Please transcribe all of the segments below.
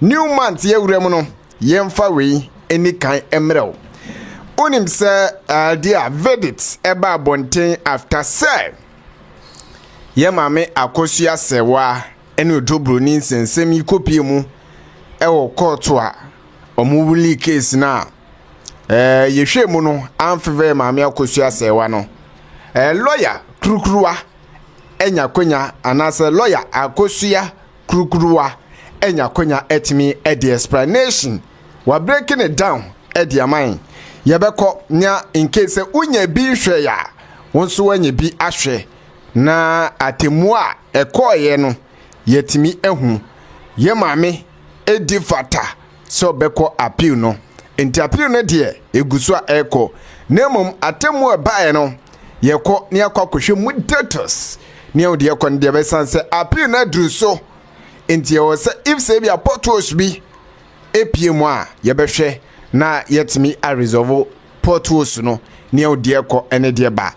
New month ye wurem yemfa wei eni kan emrew. Onim se dia verdict eba bonten after say ye mame akosua Serwaa ene odobroni nsensem yi kopie mu ewo court a omuwuli case na ye hwe mu no amfeve mame akosua Serwaa no lawyer krukruwa enya konya anase lawyer akosua krukruwa enya konya etimi the explanation wa breaking it down the amine yebeko nya in case unya bi hwe ya wonso wanya bi ahwe na atemu a ekoye no yetimi ehu ye mame edi fata so beko appeal no enti appeal no de eguso a eko nemum atemu bae no yeko ne akwakohwe mu datus ne odi yeko ne be sanse appeal na dru so enti ye was if say be portos bi epiem a yebehwe na yetimi a resolve portos no ne odi yeko ene de ba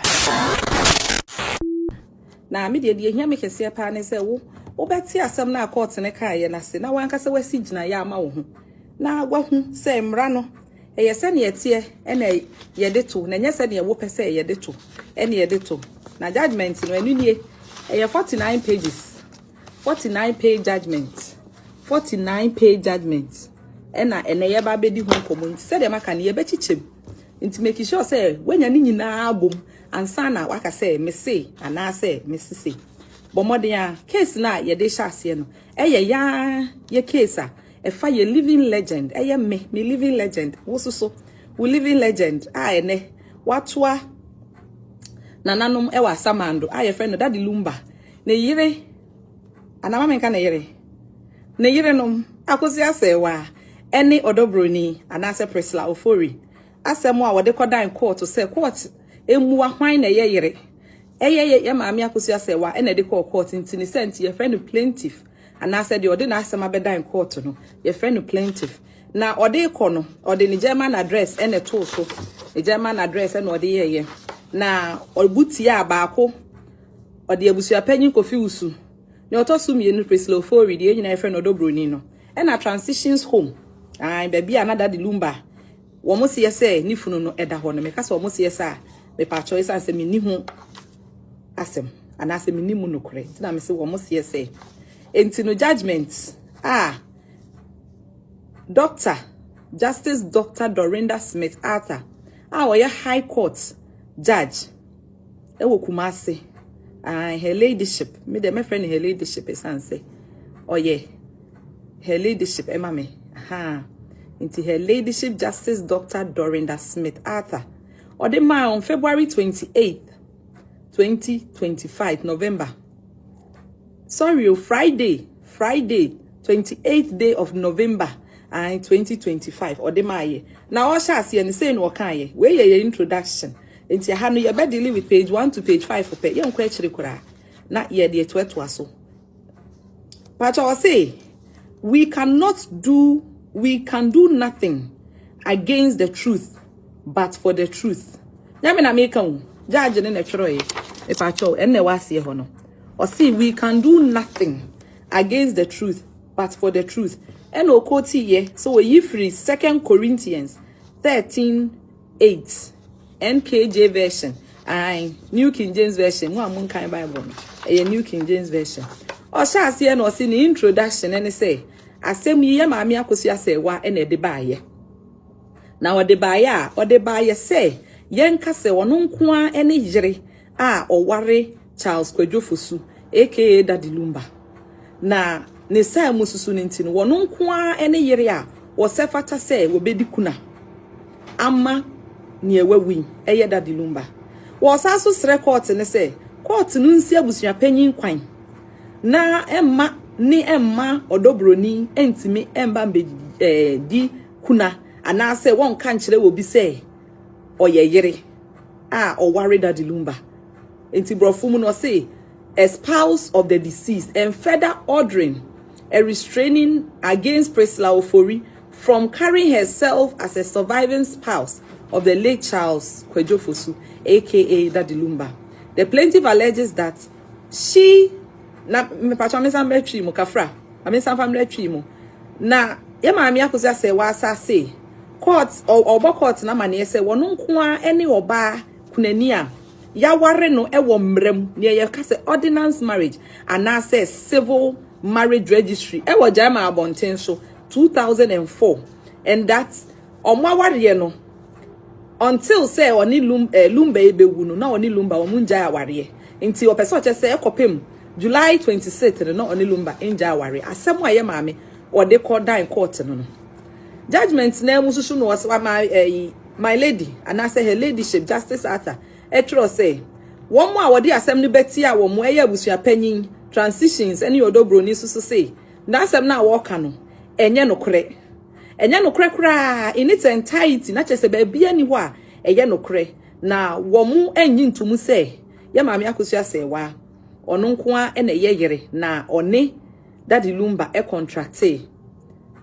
na me de hia me kese pa ne se wo beti asem na court ne ka ye na se na wanka se wasi gina ya ama wo ho na wahu se mra no eye se ne etie ene ye de to na nya se ne wo pese ye de to ene ye de to na judgment no enu nie eye 49 pages 49 page judgment 49 page judgment ene ye ba bedi ho community se de maka ne ye be chichem nti make sure say wenya ni nyina abom ansa na waka say me say ana say me say bomoden a case na ye de hyase no eye ya ye case a e fa ye living legend eye me living legend wo so we living legend a ene watoa nananom e wa samando a ye friend daddy lumba ne yire anama menka ne yire nom akosia Serwaa ene odobroni anase presla ofori asemo a wode kodan court to say court emu ahwan na ye yire ye maami akosia Serwaa ene de court ntini sent ye friend plaintiff anase de ode na asema bedan court no ye friend plaintiff na ode ko no ode ni German address ene to so e German address ene ode ye na obuti ya baako ode abusua panyin kofi usu ne otosu mienu presla ofori de nyina ye friend odobroni no ena transitions home ai baby another de lumba wo mo se yese ni funu no eda ho no me ka se wo mo se yese a me pa choice ansem ni hu asem ana asem ni mu no kore tina me se wo mo se yese enti no judgment Dr. Justice Dr. Dorinda Smith Arthur oya high court judge e wo Kumasi her ladyship me de my friend her ladyship esanse oye her ladyship emame into her ladyship Justice Dr. Dorinda Smith Arthur or the man on February 28th 2025 November Friday 28th day of November 2025 or the man now shall see and say no kan where your introduction into ha no you be dealing with page 1 to page 5 for pay yon kwachiri kura na ye de to so but I say we can do nothing against the truth but for the truth. Nyame na make am judge ne na twero e pa cho enne wase ho no. O see we can do nothing against the truth but for the truth. En okoti ye so we free 2 Corinthians 13:8 NKJ version and New King James version. One mun kan Bible no. E New King James version. O sha ase na o see ni introduction and say asem yi maami akosia Serwaa ene de baaye na ode baaye say yenka se wono nko a ene yire a oware Charles Kwadwofosu aka Daddy Lumba na ne sai mususu nti no wono nko a ene yire a wo sefata say wo bedi kuna ama ne ewawi eye Daddy Lumba wo saso sre court ne say court no nsi abusua panyin kwan na emma odobroni entimi emba di kuna anase won kan kire wo bi say oyeyere o worry Daddy Lumba enti brofo mu no say a spouse of the deceased and further ordering a restraining against Presla Ofori from carrying herself as a surviving spouse of the late Charles Kwadwofosu aka Daddy Lumba. The plaintiff alleges that she na me patwa me sam letwi mu kafra ame sam fam letwi mu na ye maami akosia Serwaa asase court obo court na mane se wono nko ene oba kunani a ya ware no ewo mrem ne ye ka se ordinance marriage and say civil marriage registry ewo jama abonten so 2004 and that omaware no until say oni lumba ebewu no na oni lumba omunja aware nti opese oche se ekopem July 26 no oni lumba enja aware asem a ye maame ode court court no judgment na mususu no was my lady and I say her ladyship Justice Arthur etro say one more wodi asem ni beti a wo mo eya busua panyin transitions any odo Broni so say na asem na wo ka no enye no kra in its entirety na chese ba bia ni ho a eye no kre na wo mu enyi ntumu say ye maame akosua Serwaa ono nko a na ye yere na one daddy lumba contracte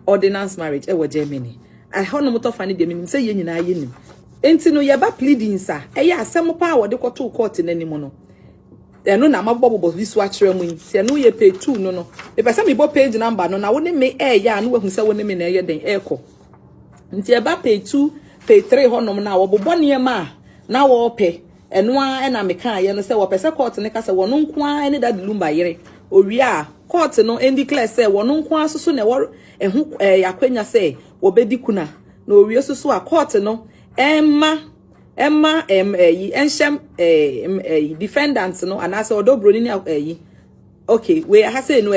ordinance marriage e wo Germany I hono moto fani de minim say ye nyina ye nim enti no ye ba pleadings a eye asem pa wo de koto court nanim no eno na mabobo bisu akere mu se no ye pay 2 no e pese me bo page number no na wo ne me ya no wahu se wo ne me na ye den eko nti e ba pay 2 pay 3 honom na wo bobo ne ma na wo pe eno a na me kan ye no se wo pese court ne ka se wo no nko a ne daddy lumba yere owie a court no endi declare say wono nko asoso na wo yakwanya say wo bedi kuna na owie soso a court no emma enhyem defendants no anase odo Broni ni okay we ha say no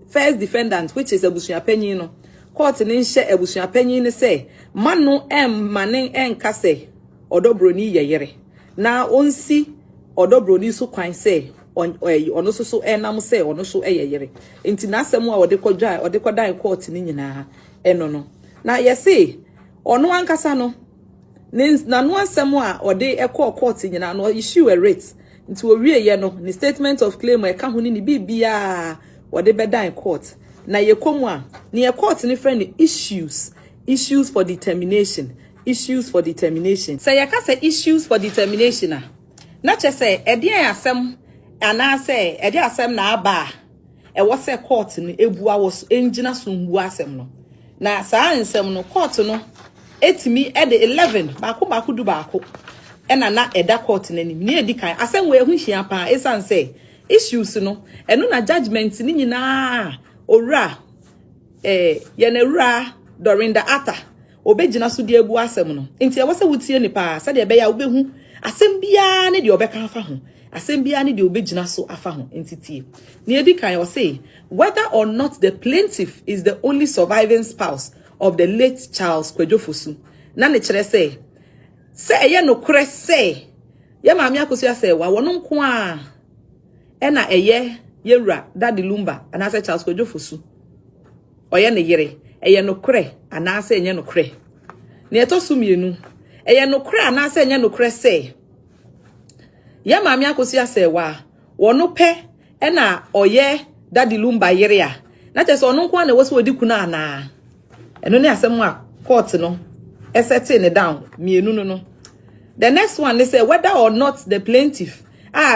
first defendant which is abusua panyin no court ni nhye abusua panyin ni say mano mane enka say odo Broni yeyere na onsi odo Broni so kwan say ono so enam say ono so eyeyere enti na asem a ode kodwan court ni nyina eno no na ye say ono ankasa no na no asem a ode court nyina no issue a rate nti owie ye no ni statement of claim e ka ho ni bibia ode bedan court na ye komu a ni ye court ni friend issues for determination say ye ka say issues for determination na che say edian asem ana say edi asem na aba e wo say court ni ebua wo engina so mbu asem no na saa nsem no court no etimi e de 11 baako du baako ena na eda court nanim ni edi kan asem we hu hia pa esan say issues no eno na judgment ni nyina owura ye na owura Dorinda Ata obegina so de ebu asem no enti e wo say wutie ni pa sa de be ya obehu asem bia ne de obeka afa ho asem bia ne de obegina so afa ho entitie ni edi kan o say whether or not the plaintiff is the only surviving spouse of the late Charles Kwadwofosu na ne kire say eye no kure say ye maami akosua Serwaa wono nko a na eye yewura daddy lumba ana say Charles Kwadwofosu oye ne yere eye no kure ana say enye no kure ne etosu mienu eye no kure ana say enye no kure say ye maami akosua Serwaa wono pe na oye daddy lumba yere a na che so ono nko a na woso odi kuna ana eno ne asem a court no setting it down mienu no the next one they say whether or not the plaintiff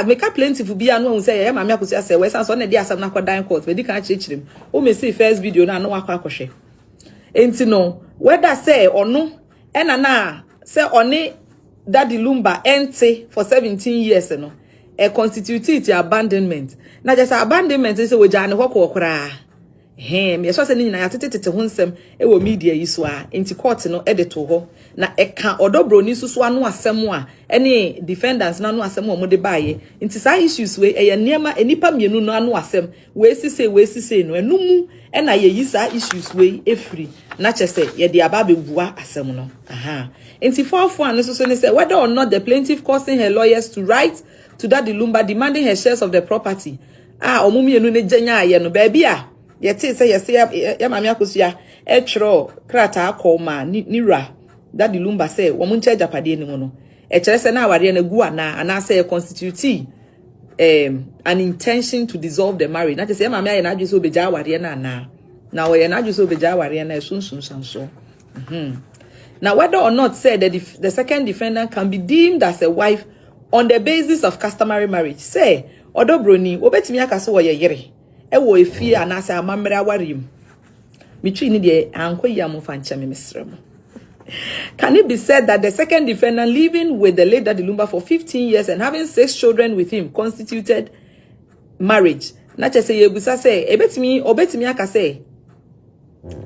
make a plaintiff be anu won say maami akosua Serwaa san so na di asem na kodan court we di kan chirechirem o me see first video na no akwa enti no whether say ono na say oni daddy lumba ente for 17 years no e constitute abandonment na just abandonment say we jane hokọ kra me so say ni na yatetete ho nsem e wo media yi so a enti court no e de to ho na e ka odo Broni susu anu asem a ene defendants na anu asem o mo de baaye enti sa issues we e niema enipa mienu no anu asem we sise no enum e na ye yi sa issues we efri na chese ye de aba bebua asem no enti for an so say whether or not the plaintiff causing her lawyers to write to daddy lumba demanding her shares of the property omumienu ne janya aye no ba bia yete say yes ya maami akosua e twro krata akoma nira daddy lumba say wo mun charge apade ni mu no e kire say na aware na gu ana say constitute an intention to dissolve the marriage na say ya maami aye na adwo so beja aware na wo ye na adwo so beja aware na sunsun sanso now whether or not say that the second defendant can be deemed as a wife on the basis of customary marriage say odo Broni obetimi aka so wo ye yere e wo efie anase amamre awarem Between the anko yamu fancha me. Can it be said that the second defendant living with the late Daddy Lumba for 15 years and having 6 children with him constituted marriage? Na che say yebusa say obetimi aka say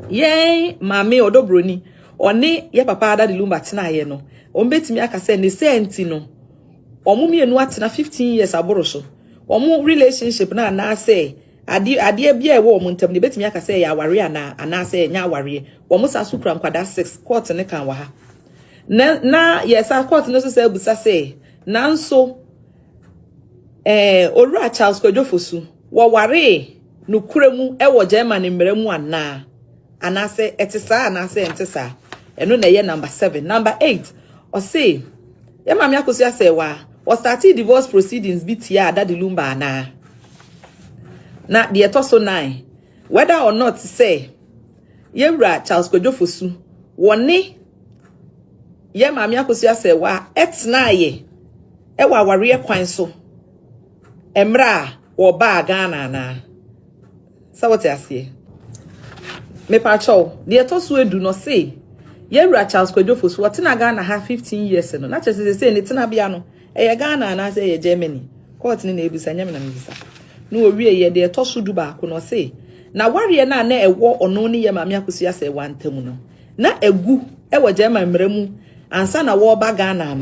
yey mame odo Broni oni ye papa Daddy Lumba tena ye no obetimi aka say ne senti no omo mienu atena 15 years aboro so omo relationship na say ade bia e wo omo ntam ne betimi aka say ya ware ana say nya ware omo sa supra nkwada 6 court ne kan wa ha na yes court no so say busa say nanso Owura Charles Kwadwofosu wo ware no kuremu e wo German mmeremu ana say etisa ana say entisa eno na ye number 7 number 8 or say ye mama akosu Serwaa or started divorce proceedings bitia Daddy Lumba na the etoso 9 whether or not say Owura Charles Kwadwofosu woni ye mama akosu Serwaa etna ye e wa ware kwan so emra wo ba Ghana na sa what you say me pa chow the etoso edu no say Owura Charles Kwadwofosu what na Ghana ha 15 years no na chese say ne tena bia no e Ghana na say Germany court ni na ebisa nyame na mbisa no owie ye de etoso du ba ko no say na ware na ewo ono ni ye mama akosu Serwaa ntam no na egu e wo German mremu ansa na wo ba Ghana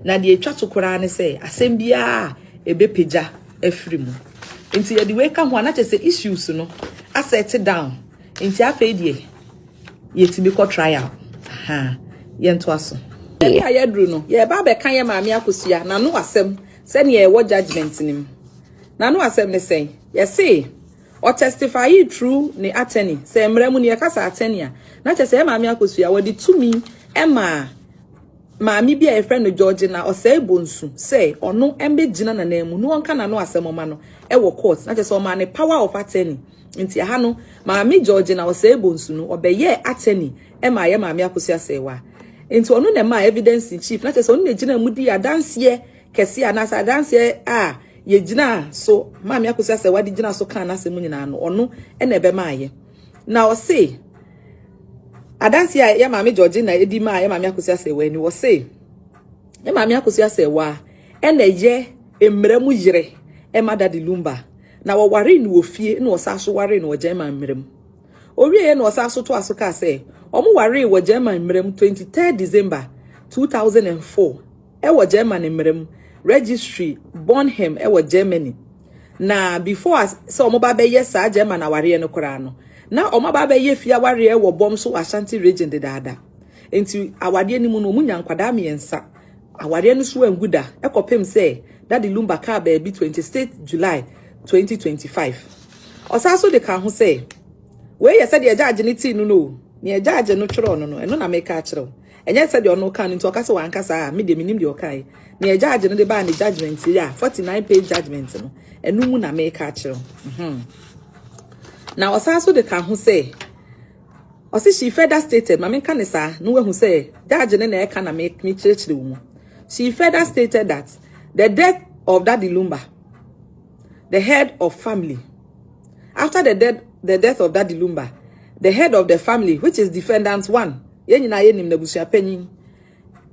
na de etwa tokora ne say asem bia ebe peja efiri mu nti ye de we ka ho na chese issues no asset down nti afa die yetimi ko trial ye nto aso ye ayedru no ye ba be kan ye maami akosua na no asem se ne ye wo judgment nim na no asem ne sen ye say o testify true ne attorney se mremu ne ye kasa attorney a na chese maami akosua wodi tumi ema maami bia e friend George na o say bonsu say ono embe gina na namu no onka na no asem ma no e wo court na chese o ma ne power of attorney nti ha no maami George na o say bonsu no obeye attorney e ma ye maami akosua Serwaa nti ono na ma evidence in chief na chese ono na gina mu di adanse kese anasa adanse ye gina so maami akosua Serwaa di gina so kan na asem nyina no ono e na ebe ma ye na o say adanse ya maami George na edi ma ya maami akosua Serwaa ni wo say ya maami akosua Serwaa e na ye emremu yire e ma Daddy Lumba na wo ware ni wo fie na wo sa so ware na wo German mrem owie na wo sa so to asoka say omo ware wo German mrem 23 December 2004 e wo German mrem registry Bonham e wo Germany na before so omo ba be yes sa German na ware no kora no na omo ba be ye fia ware e wo bom so Ashanti region de dada enti awade ni mu no munya nkwada miensa awade no so anguda e kopem say Daddy Lumba ka ba bi 26 July 2025 osaso de ka ho say we ye said the judge ni ti no ne judge no tworo no eno na make a kyerɛ enye said ono kan nti okase wan kasa me de minim de okai ne judge no de ba ne judgment ya 49 page judgment no eno mu na make a kyerɛ na osaso de ka ho say osi she further stated mama kan sa no we hu say judge ne na e ka na make me kyerɛkyerɛ mu she further stated that the death of Daddy Lumba, the head of family, after the death of Daddy Lumba, the head of the family, which is defendant 1,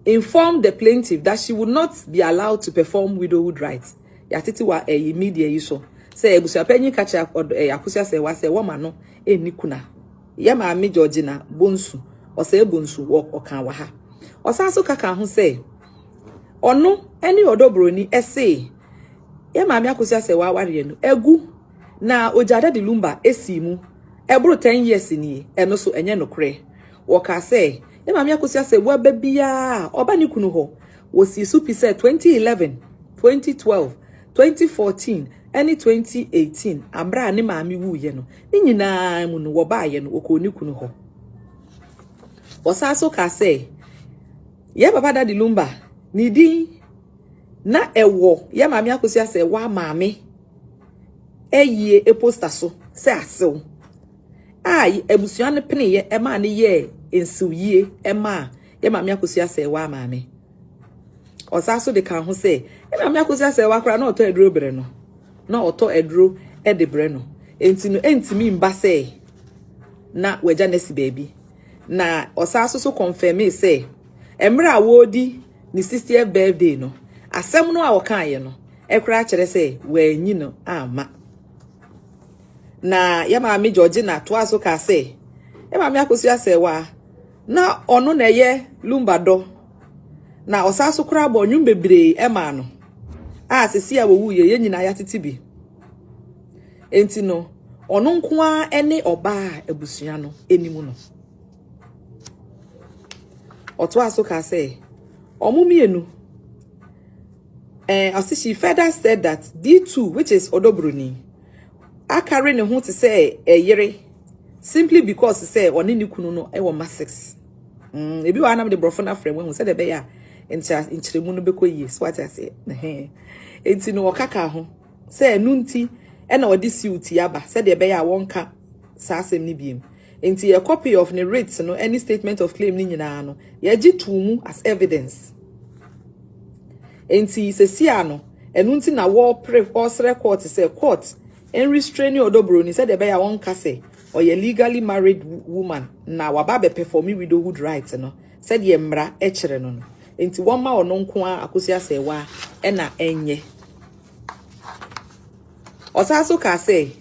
informed the plaintiff that she would not be allowed to perform widowhood rights. Yatiti wa media iso. Say Busia Penny catch up or Akusia say was a woman no nikuna. Yama mi Georgina bonsu or say bonsu walk or kanwaha. Or Sanso Kaka who say or no any other Broni essay. Yama mi Akusia say wawariano egu na ojada Daddy Lumba esimu. Ebro 10 years ni eno so enye no kre. Woka say yama mi Akusia say wa bebia oba ni kunu ho. Wosi supi say 2011, 2012, 2014 any 2018 ambra ne maami wuye no ni nyina mu no wo baaye no okoni kunu ho osaso ka say ye baba Daddy Lumba ni di na ewo ye maami Akosua say wa maami eyie e poster so say asew ai ebusua ne pene ye e ma ne ye ensiwie e ma ye maami Akosua say wa maami osaso de kan ho say ye maami Akosua say wa kra na oto eduro bere no na oto eduro e de bre no enti no entimi mba say na waja nesi baby na osaso so confirm me say emra wodi ni 60th birthday no asem no a wokan ye no ekra kire say wanyi no ama na ya ma me Georgina to aso ka say e ma me akosia Serwaa na ono na ye lumbado na osaso kra bo nwum bebre e ma no a sesi a wo ye nyina ya titibi enti no ono nko a ene oba abusua no enimu no oto aso ka say omumienu she further said that D2 which is Broni carry ne ho to say yere simply because say oni ni kunu no e wo ma6 ebi wa na me de brofo na frame we say de be ya nchiremu no bekoyie so what I say enti no okaka ho say enu nti e na odi siuti aba say de be ya wonka sa asem ni biem enti a copy of the rates no any statement of claim ni nyina no ye gi tumu as evidence enti sesia no enu nti na war pre osre court say court en restraining Broni said the be ya wonka say or ye legally married woman na waba be performing widowhood rights no said ye mra e kire no enti won ma ono nko a akosia Serwaa e na enye osaso ka say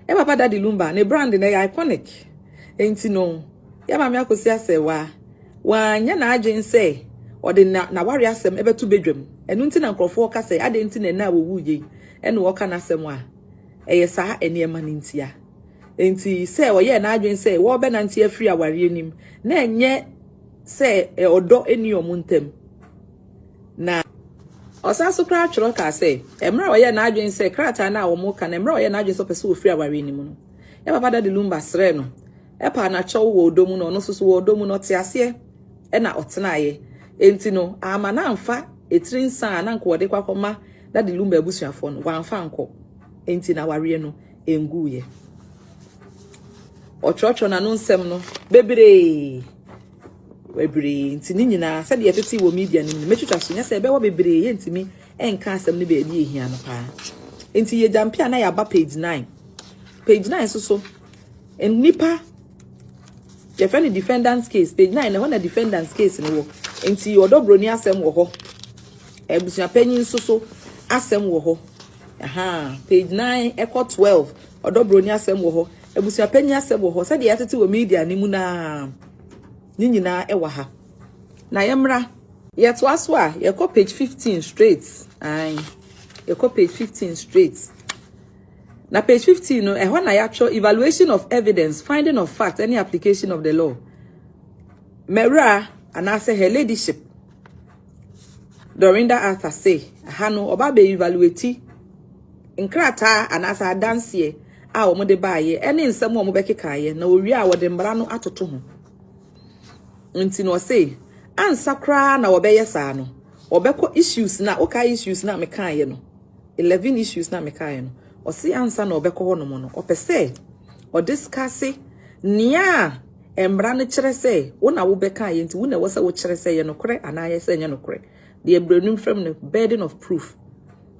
e papa daddy lumba ne brand na iconic enti no ya mama akosia Serwaa wanya na agyen say ode na wari asem ebetu bedwam enu nti na nkrofo ka say ade nti na wo wuye ene wo ka na asem a eye saa eniema nintia enti say oye na agyen say wo be na ntia free awari enim na enye say odo eni omuntem na osaso kra chiro ka say emra oye na agyen say krata na wo mo ka na emra oye na agyen so pese wo free awari enim no ya baba daddy lumba sre no e pa na cho wo odomu no no so wo odomu no te ase e na otenaye enti no ama na amfa etrin san na nko de kwakoma daddy lumba abusuafo no wanfa anko enti na ware no enguye ochocho na no nsem no bebre enti ni nyina se de yeteti wo media ni metwitwa so nya se be wo bebre ye ntimi enka asem ne be bi ehia no pa enti ye jampia na ya ba page 9 so nipa the friend defendant's case page 9 na when the defendant's case no wo enti Broni asem wo ho ebusua panyin so asem wo ho page 9 echo 12 Broni asem wo ho ebusua panyin asem wo ho se de yatete wo media ni mu na nyina e wa ha na yemra yeto aso a ye ko page 15 straight ye ko page 15 straight na page 15 no e ho na ya cho evaluation of evidence finding of fact any application of the law mera anase her ladyship Dorinda Arthur say no oba be evaluate nkrata anase adanse a wo de baaye ene nsem wo be kekaaye na owi a wo de mbra no atoto ho nti no say ansakra na wo be yesa no obeko issues na okay issues na mekaaye no 11 issues na mekaaye no o si ansa na obeko ho no mo no opese o discuss nia embra no kire say wo na wo bekaaye nti wo na wo se wo kire say ye no kore anaye say nye no kore the ebrenum from the burden of proof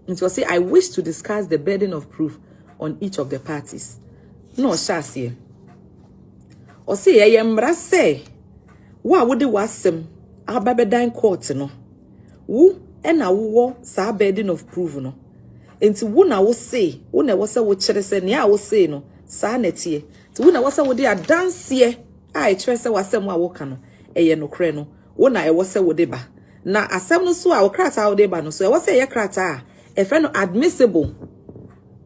nti o say I wish to discuss the burden of proof on each of the parties no shase o say ye embra say wa wo de wasem ababedan court no wo ena wo sa burden of proof no enti wo na wo say wo na wo say wo kire say ne a wo say no sa na tie ti wo na wo say wo de adanse a e kire say wasem a wo ka no eye no kre no wo na e wo say wo de ba na asem no so a wo krata wo de ba no so e wo say ye krata e fe no admissible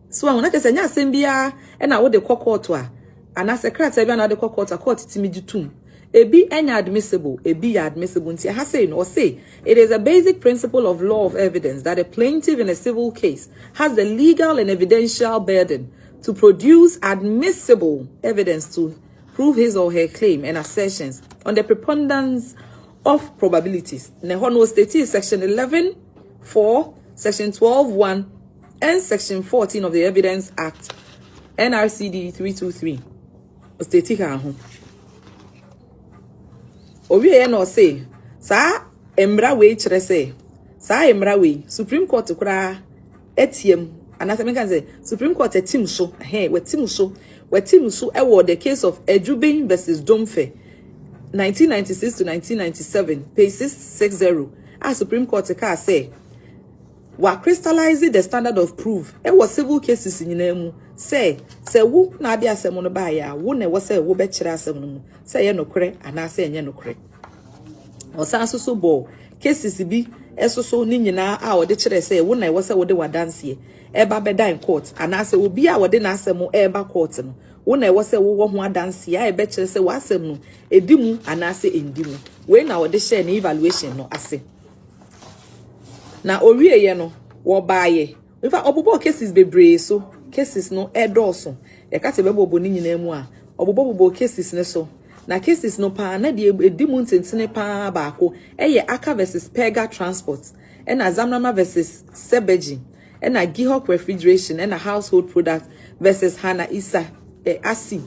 so wona ke say nya asem bia e na wo de court a ana se krata bia na de court a court timi gitum ebi enya admissible ebi ya admissible nti ha say no say it is a basic principle of law of evidence that a plaintiff in a civil case has the legal and evidential burden to produce admissible evidence to prove his or her claim and assertions on the preponderance of probabilities. Nehono state section 11(4), section 12(1), and section 14 of the Evidence Act, NRCD 323. State ho. Obi e no say sa emra we kire say sa emra we Supreme Court kura etiem anasa me kan say Supreme Court etim so we tim so wetim so the case of Ejubin versus Domfe 1996 to 1997 page 660 as Supreme Court say wa crystallizing the standard of proof was civil cases in nemu say wo na ade asem no ba ya wo na wo say wo be kire asem no say ye nokre ana say ye nokre osan so bo cases bi esoso ni nyina a wo de kire say wo na wo say wo de wadanse eba beda in court ana say obi a wo de na asem eba court no wo na wo say wo ho adanse a ebe kire say wo asem no edimu ana say endimu we na wo de share na evaluation no ase na oriye ye no wo baaye in fact obobo cases bebre so cases no edoso e ka se bebo bo ni nyina mu a obobo cases ne so na cases no pa na de edimu ntentene pa baako eye Aka versus Pega Transport na Zamrama versus Sebeji na Gihok Refrigeration na Household Products versus Hana Isa Asi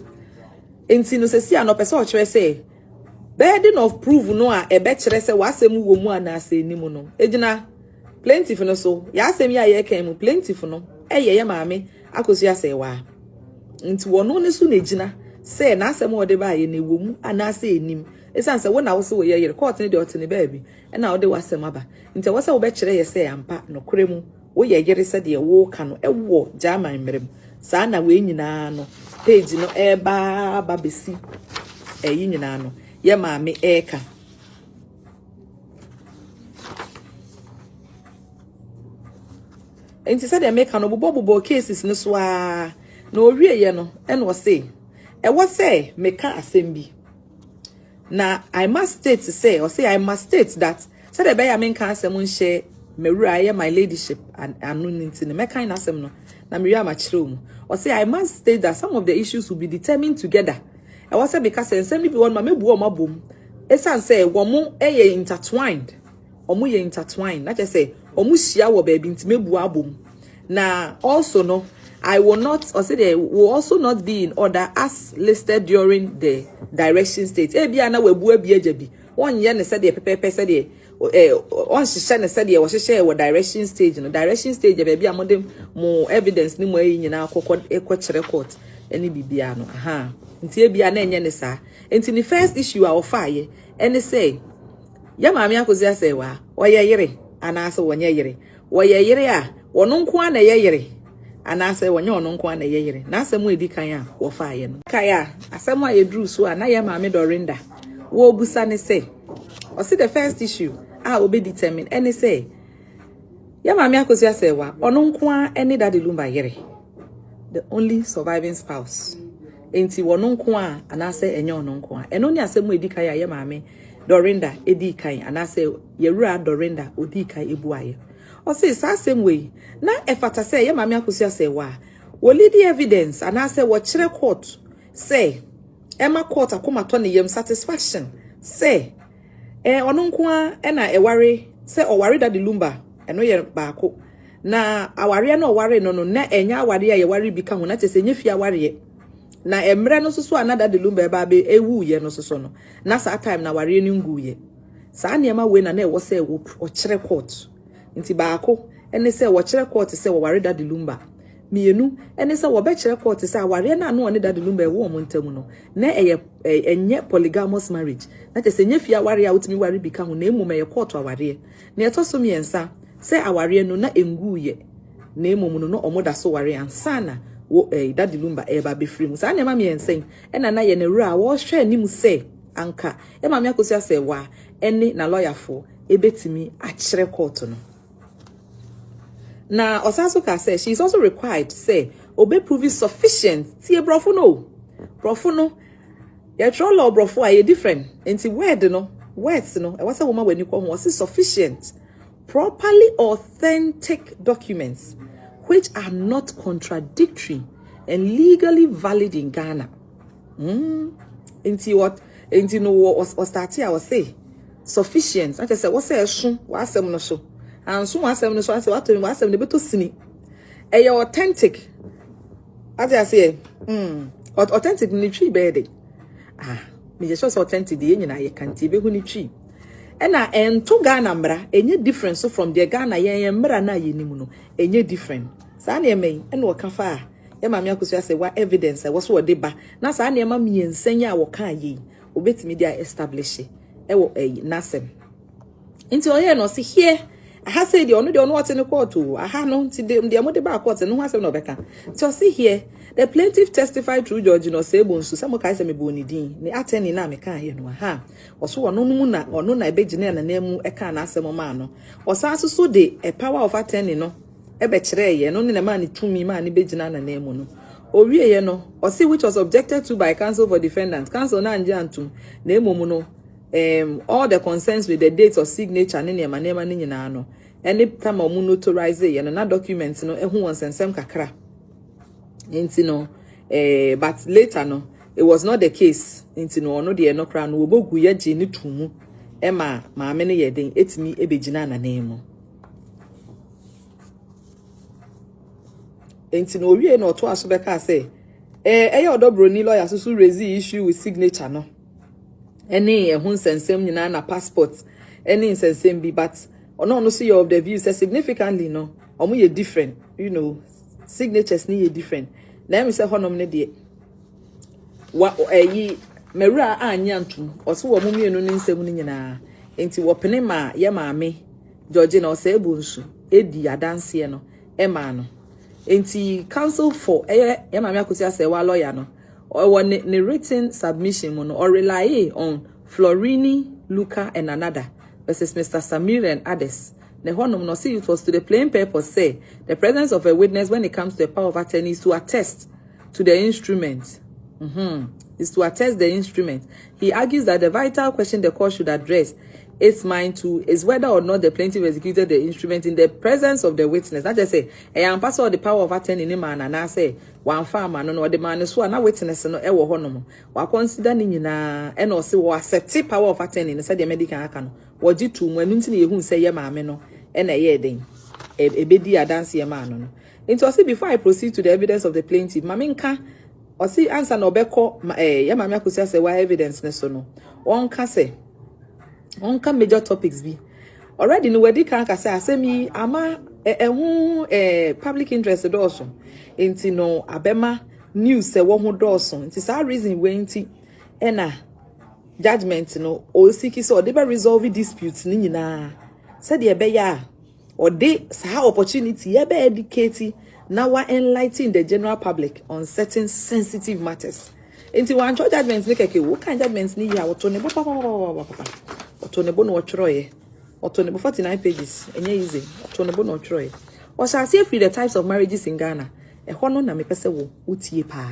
enti no se si anopese o kire se burden of proof no a ebe kire se wasem wo mu ana ase ni mu no ejina plentiful no so ya asem ya ye kan mu plentiful no ye maame akosu ya Serwaa nti wono ne so na gina say na asem wo de ba ye na ewo mu ana ase enim esan se wo na wo se wo ye yere court ne de otene ba bi na wo de wasem aba nti wo se wo be kire ye se ampa no kure mu wo ye yere se de wo ka no ewo German mmerem sa na we nyina no page no eba babesi eyi nyina no ye maame eka enti said they make an obobo cases no so na owie ye no en wo say e wo say meka asem bi na I must state to say or say I must state that said the be men kan asem nhye mewura ye my ladyship and anunti no meka in asem no na mewura ma kire mu or say I must state that some of the issues will be determined together e wo say because ensem bi won ma mebu o mabom esan say wo mo eye intertwined omo ye intertwined na say omo hia wo ba bi ntimebu abom na also no I will not or say they will also not be in order as listed during the direction stage e bia na wabu abia jabi won ye ne said pepepe said on hye ne said wo hye wo direction stage no direction stage be bia modem mo evidence ni mo ayi nyina akokọ ekọ court eni bibia no aha nti e bia na enye ne sa nti the first issue a ofaye eni say ya maami akozi Serwaa oye yire anase wonye yire woye yire a wono nko ana ye yire anase wonye wono nko ana ye yire na asemu edi kan a wo faaye no kaya asemu a yedru so a na ya maami Dorinda wo busa ne say o see the first issue a obe determine any say ya maami akozi Serwaa ono nko a eni Daddy Lumba yire the only surviving spouse enti wono nko a anase enye wono nko a eno ni asemu edi kan ya maami Dorinda edi kan anase yewura Dorinda odi kan ebuaye o say same way na efata say ye maami akosi Serwaa wo lead evidence anase wo kire court say ema court akoma to ne yem satisfaction say ono nko a na eware say oware Daddy Lumba eno ye baako na aware na oware no na enya aware a ye ware bi ka ho na tese nya fi aware na emre no soso another Daddy Lumba eba be ewu ye no soso no na sa time na ware ni ngu ye sa niema we na e wo say wo kire court nti baako ene say wo kire court say wo ware Daddy Lumba mienu ene say wo be kire court say aware na no ne Daddy Lumba e wo mo ntam no na enye polygamous marriage na te say nya fi aware a wotimi ware bi ka ho na emum ye court aware na etoso miensa say aware no na engu ye na emum no omoda so ware ansa na wo Daddy Lumba eba be free mu sa na ma miensen ena na ye ne wura wo hwe anim say anka e ma me akosi Serwaa ene na lawyer for ebetimi a kire court no na osaso ka say she is also required say obe prove sufficient tie brofo no ya troll or brofo are different enti word no words no e wasa woman wani ko ho was sufficient properly authentic documents which are not contradictory and legally valid in Ghana. Enti what? Enti no was start here. I was say sufficient. I just say what say soon. What say no so. And soon what say no so. I say what to me. What say no beto sini. Authentic. As I say, authentic ni tree bed. Me just say authentic. The any na ye can't be who ni tree. Ena ento Ghana mbra enye different so from the Ghana ye mbra na ye nimu no enye different sa na eme ena wo kafa ye ma me akoso ase wa evidence e wo so de ba na saa ne ma me ensanya wo kan yi obetimi dia establish e wo nasem nti oye no se here aha say de ono what in court o aha no nti de mo de ba court no ho asem no beka so see here the plaintiff testified through Judge no say bonsu some kai say me boni din ni attorney na me kan ye no aha oso ono no mu na ono na ebegine na nemu e kan na asem ma no osa so de a power of attorney no e be kire ye no ne ma ni tumi ma ni begina na nemu no owie ye no osi which was objected to by counsel for defendant counsel na anje antum na emomu no all the concerns with the dates of signature ne nema nema ne nyina no any time omu notarize ye no na document no ehu won sensem kakra enti no but later no it was not the case enti no ono de no kra no obogu ye je ni tumu ma maame ne ye den etimi ebegina na nemu enti no owie no to aso beka say eya odo Broni lawyer so raise issue with signature no any ehun sensem nyina na passport any sensem bi but ono no see you of the view say significantly no omo ye different you know signatures ni ye different na me say honom ne de wa mewura anya ntum oso wo mo mienu ni nsem ni nyina enti wo pene ma ye maame George na o say ebunsu edi adanse no ma no enti counsel for ye maame akosi Serwaa lawyer no or ne written submission mono or rely on Florini, Luca and another versus Mr. Samir and others. The honum no see it was to the plain purpose say the presence of a witness when it comes to the power of attorney is to attest to the instrument. Is to attest the instrument. He argues that the vital question the court should address its mind to is whether or not the plaintiff executed the instrument in the presence of the witness. Not just say, I am pass all the power of attorney in man and I say one farmer no the man is one witness no ewo honom. Wa consider ni na and also wa accept power of attorney in the medical account. Wa ji tu mu nti na ehun say ye maame no e na ye den. E bedi adanse ye man no. Into also before I proceed to the evidence of the plaintiff, maame nka o see answer no beko ye maame akosi Serwaa evidence ne so no. Won ka say on can major topics be already no wedi kan ka say asemi ama public interest also enti no abema news se wo ho also enti sa reason we enti na judgment no o siki so dey be resolve disputes ni nyina said ye be ya or dey sa opportunity ye be educate now we enlighten the general public on certain sensitive matters enti wan judgment ni keke wo kan judgment ni ya wo to ne papa Otonebo no ochroye. Otonebo 49 pages. Enye easy. Otonebo no ochroye. O shall see free the types of marriages in Ghana. E hono na me pese wo utie pa.